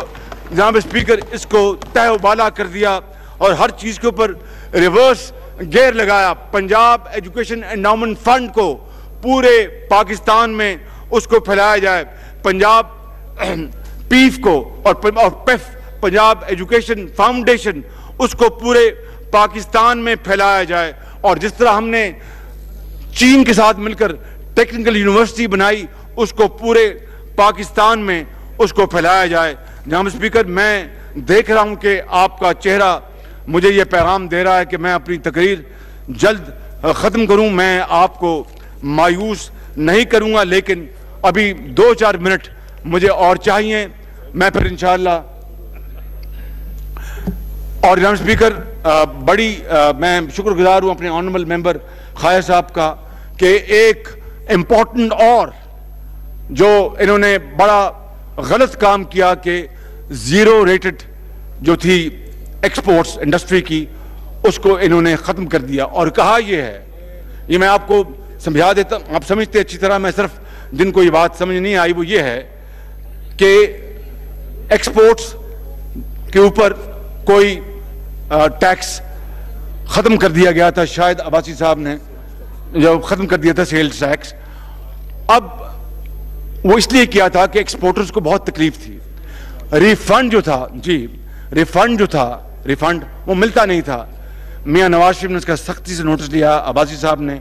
[SPEAKER 1] जनाब स्पीकर, इसको तहबाला कर दिया और हर चीज़ के ऊपर रिवर्स गियर लगाया। पंजाब एजुकेशन एंडाउमेंट फंड को पूरे पाकिस्तान में उसको फैलाया जाए। पंजाब पीफ को और पेफ, पंजाब एजुकेशन फाउंडेशन, उसको पूरे पाकिस्तान में फैलाया जाए। और जिस तरह हमने चीन के साथ मिलकर टेक्निकल यूनिवर्सिटी बनाई, उसको पूरे पाकिस्तान में उसको फैलाया जाए। जनाब स्पीकर, मैं देख रहा हूं कि आपका चेहरा मुझे यह पैगाम दे रहा है कि मैं अपनी तकरीर जल्द ख़त्म करूं। मैं आपको मायूस नहीं करूंगा, लेकिन अभी 2-4 मिनट मुझे और चाहिए। मैं फिर इंशाअल्लाह, और जनाब स्पीकर, मैं शुक्रगुजार हूं अपने ऑनरेबल मेंबर खाया साहब का कि एक इम्पोर्टेंट और जो इन्होंने बड़ा गलत काम किया कि ज़ीरो रेटेड जो थी एक्सपोर्ट्स इंडस्ट्री की, उसको इन्होंने ख़त्म कर दिया। और कहा यह है, ये मैं आपको समझा देता, आप समझते अच्छी तरह, मैं सिर्फ जिनको ये बात समझ नहीं आई वो ये है कि एक्सपोर्ट्स के ऊपर कोई टैक्स ख़त्म कर दिया गया था, शायद अब्बासी साहब ने जो ख़त्म कर दिया था सेल्स टैक्स। अब वो इसलिए किया था कि एक्सपोर्टर्स को बहुत तकलीफ थी। रिफंड जो था, जी रिफंड जो था, रिफंड वो मिलता नहीं था। मियां नवाज शरीफ ने इसका सख्ती से नोटिस लिया, अब्बासी साहब ने,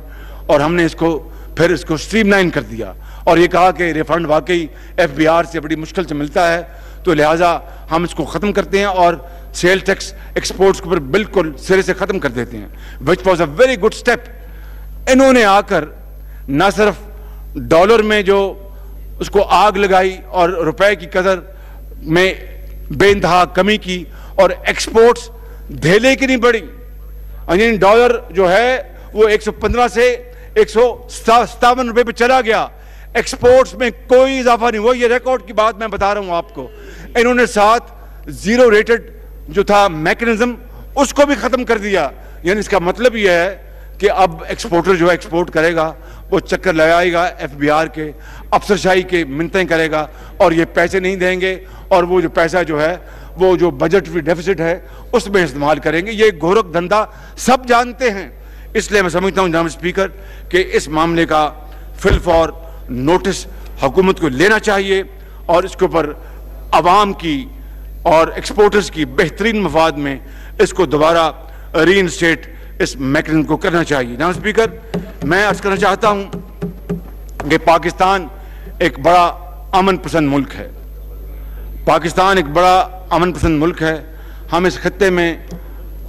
[SPEAKER 1] और हमने इसको फिर इसको स्ट्रीमलाइन कर दिया और ये कहा कि रिफंड वाकई FBR से बड़ी मुश्किल से मिलता है, तो लिहाजा हम इसको ख़त्म करते हैं और सेल टैक्स एक्सपोर्ट्स के ऊपर बिल्कुल सिरे से ख़त्म कर देते हैं, which was a very good step. इन्होंने आकर न सिर्फ डॉलर में जो उसको आग लगाई और रुपए की कदर में बेइंतहा कमी की, और एक्सपोर्ट्स धेले की नहीं बढ़ी। यानी डॉलर जो है वो 115 से 157 रुपए पे चला गया, एक्सपोर्ट्स में कोई इजाफा नहीं हुआ। ये रिकॉर्ड की बात मैं बता रहा हूं आपको। इन्होंने साथ जीरो रेटेड जो था मैकेनिज्म उसको भी खत्म कर दिया। यानी इसका मतलब यह है कि अब एक्सपोर्टर जो है एक्सपोर्ट करेगा वो चक्कर लगाएगा FBR के, अफसरशाही के मिन्नतें करेगा और ये पैसे नहीं देंगे, और वो जो पैसा जो है वो जो बजटरी डेफिसिट है उसमें इस्तेमाल करेंगे। ये गोरख धंधा सब जानते हैं। इसलिए मैं समझता हूं जनाब स्पीकर कि इस मामले का फिल फॉर नोटिस हुकूमत को लेना चाहिए और इसके ऊपर आवाम की और एक्सपोर्टर्स की बेहतरीन मफाद में इसको दोबारा रीइंस्टेट इस मैकेनिज्म को करना चाहिए। जनाब स्पीकर, मैं अर्ज करना चाहता हूं कि पाकिस्तान एक बड़ा अमन पसंद मुल्क है। पाकिस्तान एक बड़ा अमन पसंद मुल्क है। हम इस खत्ते में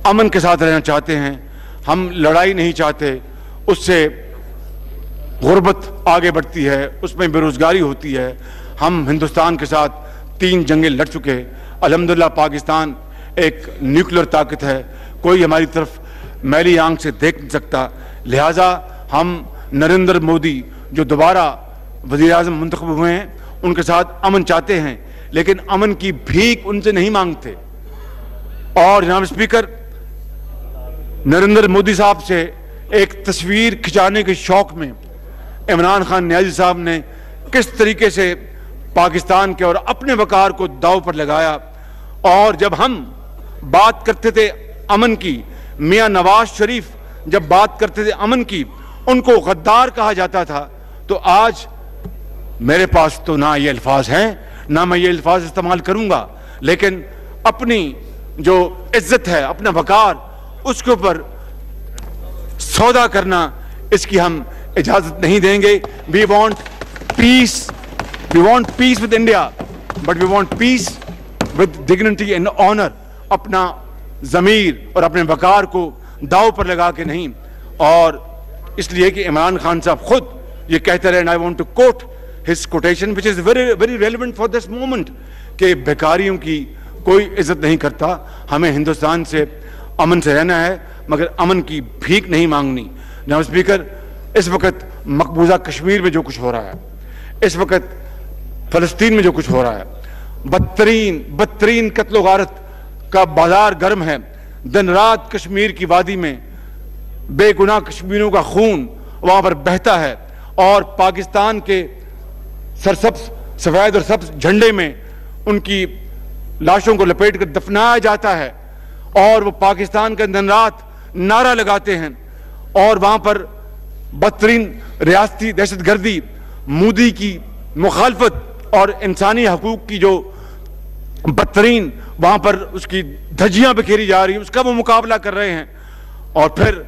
[SPEAKER 1] अमन के साथ रहना चाहते हैं, हम लड़ाई नहीं चाहते। उससे गुर्बत आगे बढ़ती है, उसमें बेरोजगारी होती है। हम हिंदुस्तान के साथ 3 जंगें लड़ चुके। अल्हम्दुलिल्लाह पाकिस्तान एक न्यूक्लियर ताकत है, कोई हमारी तरफ मैली आंख से देख नहीं सकता। लिहाजा हम नरेंद्र मोदी जो दोबारा वज़ीर आज़म मुंतखब हुए हैं उनके साथ अमन चाहते हैं, लेकिन अमन की भीख उनसे नहीं मांगते। और जनाब स्पीकर, नरेंद्र मोदी साहब से एक तस्वीर खिंचाने के शौक में इमरान खान नियाज़ी साहब ने किस तरीके से पाकिस्तान के और अपने वकार को दाव पर लगाया। और जब हम बात करते थे अमन की, मियां नवाज शरीफ जब बात करते थे अमन की, उनको गद्दार कहा जाता था। तो आज मेरे पास तो ना ये अल्फाज हैं, ना मैं ये अल्फाज इस्तेमाल करूंगा, लेकिन अपनी जो इज्जत है, अपना वकार, उसके ऊपर सौदा करना, इसकी हम इजाजत नहीं देंगे। We want peace with India, but we want peace with dignity and honour. अपना ज़मीर और अपने वकार को दाव पर लगा के नहीं। और इसलिए कि इमरान खान साहब खुद ये कहते रहे, I want to quote his quotation which is very very relevant for this moment, कि बेकारियों की कोई इज्जत नहीं करता। हमें हिंदुस्तान से अमन से रहना है, मगर अमन की भीख नहीं मांगनी। जनाब स्पीकर, इस वक्त मकबूजा कश्मीर में जो कुछ हो रहा है, इस वक्त फलस्तीन में जो कुछ हो रहा है, बदतरीन कत्लो गारत का बाजार गर्म है। दिन रात कश्मीर की वादी में बेगुनाह कश्मीरियों का खून वहां पर बहता है और पाकिस्तान के सरसब्ज सफेद और सब्ज झंडे में उनकी लाशों को लपेट कर दफनाया जाता है और वो पाकिस्तान का दिन रात नारा लगाते हैं। और वहां पर बदतरीन रियासती दहशतगर्दी, मोदी की मुखालफत और इंसानी हकूक की जो बदतरीन वहां पर उसकी धज्जियां बिखेरी जा रही है, उसका वो मुकाबला कर रहे हैं। और फिर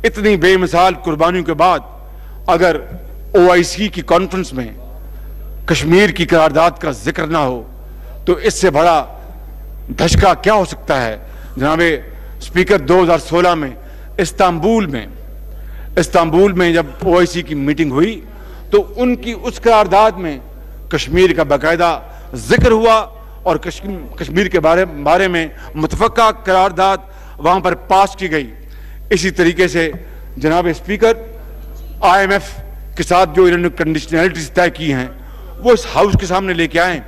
[SPEAKER 1] इतनी बेमिसाल कुर्बानियों के बाद अगर OIC की कॉन्फ्रेंस में कश्मीर की करारदाद का जिक्र ना हो तो इससे बड़ा धचका क्या हो सकता है। जनाब स्पीकर, 2016 में इस्तांबुल में जब OIC की मीटिंग हुई तो उनकी उस करारदाद में कश्मीर का बाकायदा जिक्र हुआ और कश्मीर के बारे में मुतफ़क्का करारदाद वहां पर पास की गई। इसी तरीके से जनाब स्पीकर, IMF के साथ जो इन्होंने कंडीशनैलिटीज तय की हैं वो इस हाउस के सामने लेके आए।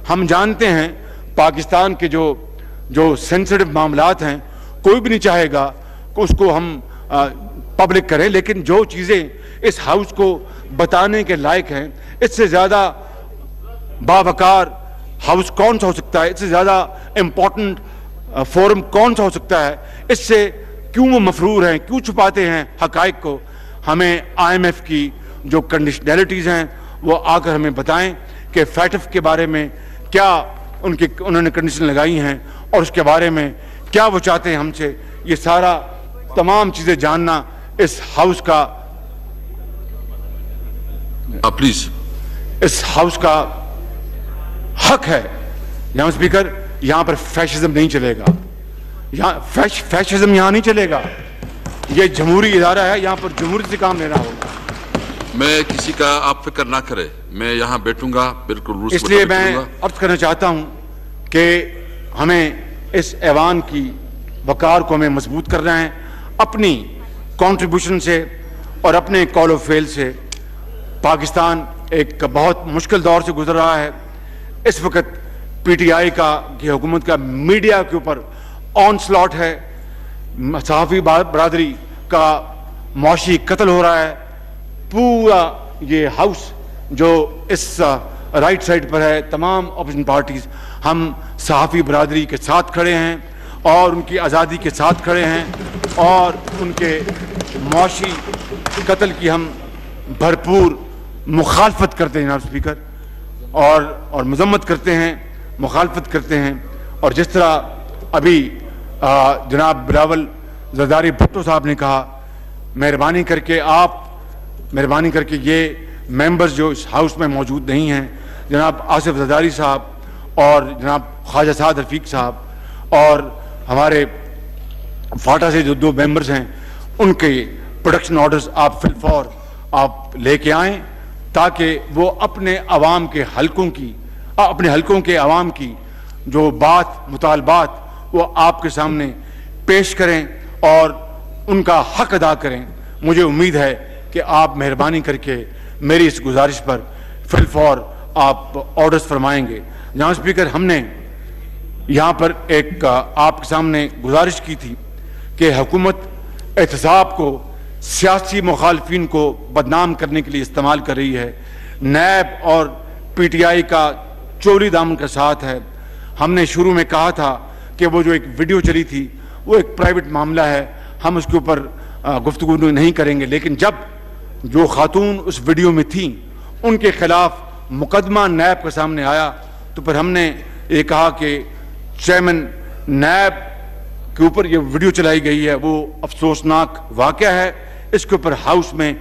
[SPEAKER 1] हम जानते हैं पाकिस्तान के जो सेंसिटिव मामलात हैं कोई भी नहीं चाहेगा कि उसको हम पब्लिक करें, लेकिन जो चीज़ें इस हाउस को बताने के लायक हैं, इससे ज़्यादा बावकार हाउस कौन सा हो सकता है, इससे ज़्यादा इम्पोर्टेंट फोरम कौन सा हो सकता है, इससे क्यों वो मफरूर हैं, क्यों छुपाते हैं हकाइक को। हमें IMF की जो कंडीशनैलिटीज़ हैं वो आकर हमें बताएं कि फैटफ के बारे में क्या उन्होंने कंडीशन लगाई हैं और उसके बारे में क्या वो चाहते हैं हमसे। ये सारा तमाम चीज़ें जानना इस हाउस का
[SPEAKER 2] प्लीज
[SPEAKER 1] इस हाउस का हक है। जनाब स्पीकर, यहां पर फैशिज्म नहीं चलेगा, यहां फैशिज्म यहां नहीं चलेगा। यह जमहूरी इदारा है, यहां पर जमहूरी से काम लेना होगा।
[SPEAKER 2] मैं किसी का आप फिक्र ना करे, मैं यहां बैठूंगा बिल्कुल रूल्स।
[SPEAKER 1] इसलिए मैं अर्ज करना चाहता हूं कि हमें इस ऐवान की वकार को हमें मजबूत करना है अपनी कंट्रीब्यूशन से और अपने कॉल ऑफ फेल से। पाकिस्तान एक बहुत मुश्किल दौर से गुजर रहा है। इस वक्त PTI की हुकूमत का मीडिया के ऊपर ऑनस्लॉट है, सहाफ़ी बरादरी का मौशी कत्ल हो रहा है। पूरा ये हाउस जो इस राइट साइड पर है, तमाम अपोजिशन पार्टीज, हम सहाफ़ी बरादरी के साथ खड़े हैं और उनकी आज़ादी के साथ खड़े हैं और उनके मौशी कत्ल की हम भरपूर मुखालफत करते हैं जनाब स्पीकर, और मजम्मत करते हैं, मुखालफत करते हैं। और जिस तरह अभी जनाब बिलावल जरदारी भुट्टो साहब ने कहा, मेहरबानी करके ये मेंबर्स जो इस हाउस में मौजूद नहीं हैं, जनाब आसिफ जरदारी साहब और जनाब ख्वाजा साद रफीक साहब और हमारे फाटा से जो 2 मेंबर्स हैं, उनके प्रोडक्शन ऑर्डर्स आप फिलफौर आप लेके आएँ ताकि वो अपने हलकों के अवाम की जो मुतालबात वो आपके सामने पेश करें और उनका हक अदा करें। मुझे उम्मीद है कि आप मेहरबानी करके मेरी इस गुजारिश पर फिलफौर आप ऑर्डर्स फरमाएंगे। जनाब स्पीकर, हमने यहाँ पर एक आपके सामने गुजारिश की थी कि हुकूमत एहतसाब को सियासी मुखालफिन को बदनाम करने के लिए इस्तेमाल कर रही है। नैब और PTI का चोरी दामन का साथ है। हमने शुरू में कहा था कि वो जो एक वीडियो चली थी वो एक प्राइवेट मामला है, हम उसके ऊपर गुफ्तगू नहीं करेंगे, लेकिन जब जो खातून उस वीडियो में थी उनके खिलाफ मुकदमा नैब के सामने आया तो फिर हमने ये कहा कि चेयरमैन नैब के ऊपर ये वीडियो चलाई गई है, वो अफसोसनाक वाक़या है, इसके ऊपर हाउस में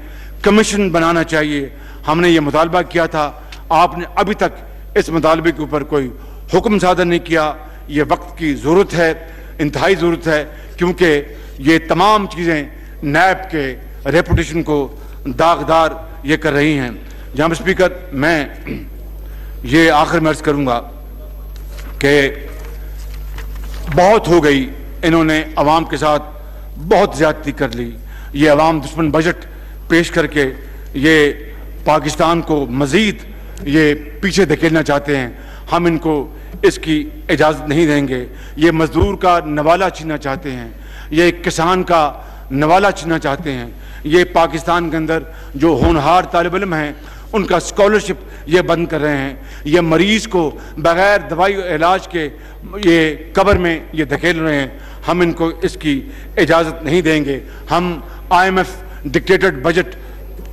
[SPEAKER 1] कमीशन बनाना चाहिए। हमने ये मुतालबा किया था, आपने अभी तक इस मुतालबे के ऊपर कोई हुक्म सादर नहीं किया। ये वक्त की ज़रूरत है, इंतहाई ज़रूरत है, क्योंकि ये तमाम चीज़ें नैब के रेपुटेशन को दागदार ये कर रही हैं। जनाब स्पीकर, मैं ये आखिर में अर्ज़ करूँगा कि बहुत हो गई इन्होंने अवाम के साथ बहुत ज़्यादती कर ली। ये अवाम दुश्मन बजट पेश करके ये पाकिस्तान को मज़ीद ये पीछे धकेलना चाहते हैं। हम इनको इसकी इजाज़त नहीं देंगे। ये मज़दूर का नवाला छीनना चाहते हैं, ये किसान का नवाला छीनना चाहते हैं। ये पाकिस्तान के अंदर जो होनहार तालिब इल्म हैं उनका स्कॉलरशिप ये बंद कर रहे हैं। ये मरीज़ को बग़ैर दवाई इलाज के ये कब्र में ये धकेल रहे हैं। हम इनको इसकी इजाज़त नहीं देंगे। हम IMF डिक्टेटेड बजट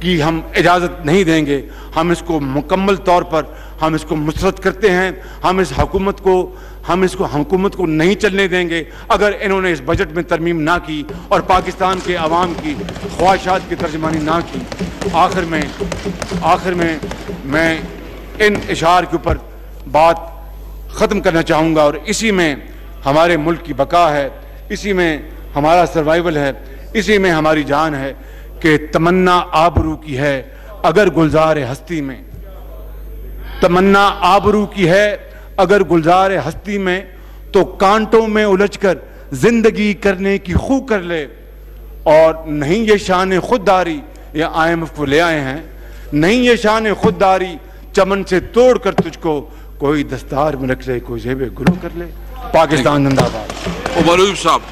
[SPEAKER 1] की हम इजाज़त नहीं देंगे। हम इसको मुकम्मल तौर पर हम इसको मुस्तरद करते हैं। हम इस हुकूमत को नहीं चलने देंगे अगर इन्होंने इस बजट में तरमीम ना की और पाकिस्तान के अवाम की ख्वाहिशात की तर्जमानी ना की। आखिर में मैं इन इशार के ऊपर बात ख़त्म करना चाहूँगा और इसी में हमारे मुल्क की बका है, इसी में हमारा सर्वाइवल है, इसी में हमारी जान है कि तमन्ना आबरू की है अगर गुलजार हस्ती में, तमन्ना आबरू की है अगर गुलजार हस्ती में, तो कांटों में उलझकर जिंदगी करने की खू कर ले। और नहीं ये शान खुददारी ये IMF को ले आए हैं, नहीं ये शान खुददारी चमन से तोड़ कर तुझको कोई दस्तार में रख ले, कोई जेबे गुलो कर ले। पाकिस्तान जिंदाबाद।
[SPEAKER 2] उमर साहब।